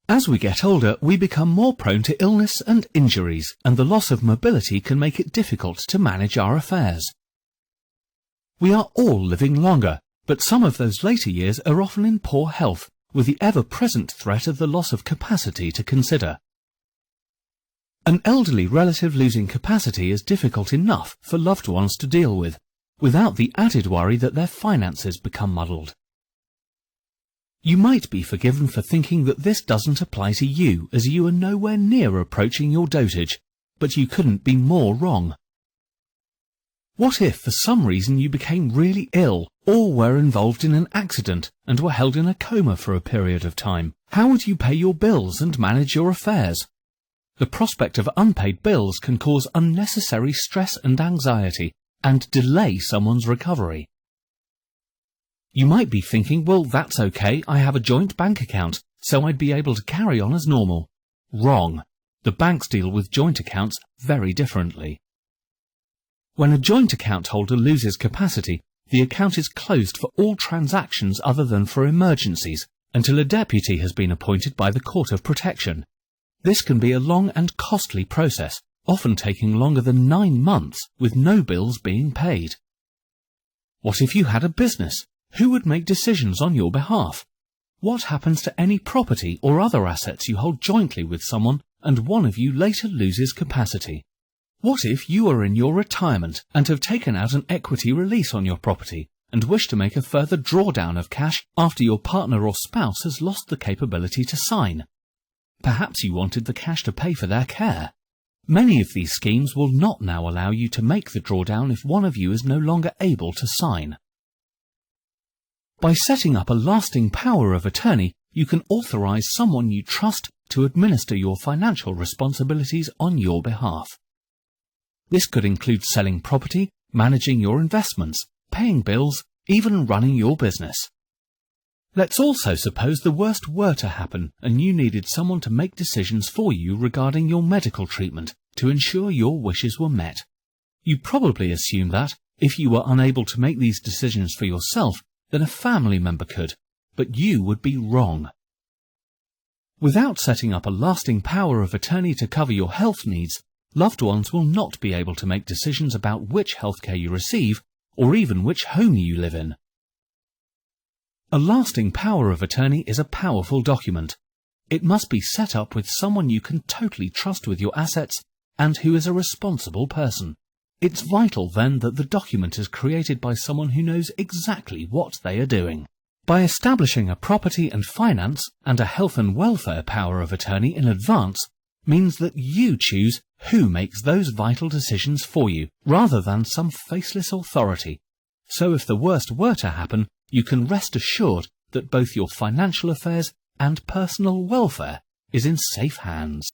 As we get older, we become more prone to illness and injuries, and the loss of mobility can make it difficult to manage our affairs. We are all living longer, but some of those later years are often in poor health, with the ever-present threat of the loss of capacity to consider. An elderly relative losing capacity is difficult enough for loved ones to deal with, without the added worry that their finances become muddled. You might be forgiven for thinking that this doesn't apply to you, as you are nowhere near approaching your dotage, but you couldn't be more wrong. What if for some reason you became really ill, or were involved in an accident and were held in a coma for a period of time? How would you pay your bills and manage your affairs? The prospect of unpaid bills can cause unnecessary stress and anxiety, and delay someone's recovery. You might be thinking, well, that's okay, I have a joint bank account, so I'd be able to carry on as normal. Wrong. The banks deal with joint accounts very differently. When a joint account holder loses capacity, the account is closed for all transactions other than for emergencies, until a deputy has been appointed by the Court of Protection. This can be a long and costly process, often taking longer than 9 months, with no bills being paid. What if you had a business? Who would make decisions on your behalf? What happens to any property or other assets you hold jointly with someone and one of you later loses capacity? What if you are in your retirement and have taken out an equity release on your property and wish to make a further drawdown of cash after your partner or spouse has lost the capability to sign? Perhaps you wanted the cash to pay for their care. Many of these schemes will not now allow you to make the drawdown if one of you is no longer able to sign. By setting up a lasting power of attorney, you can authorize someone you trust to administer your financial responsibilities on your behalf. This could include selling property, managing your investments, paying bills, even running your business. Let's also suppose the worst were to happen and you needed someone to make decisions for you regarding your medical treatment to ensure your wishes were met. You probably assume that, if you were unable to make these decisions for yourself, then a family member could, but you would be wrong. Without setting up a lasting power of attorney to cover your health needs, loved ones will not be able to make decisions about which healthcare you receive, or even which home you live in. A lasting power of attorney is a powerful document. It must be set up with someone you can totally trust with your assets and who is a responsible person. It's vital then that the document is created by someone who knows exactly what they are doing. By establishing a property and finance and a health and welfare power of attorney in advance means that you choose who makes those vital decisions for you, rather than some faceless authority. So if the worst were to happen, you can rest assured that both your financial affairs and personal welfare is in safe hands.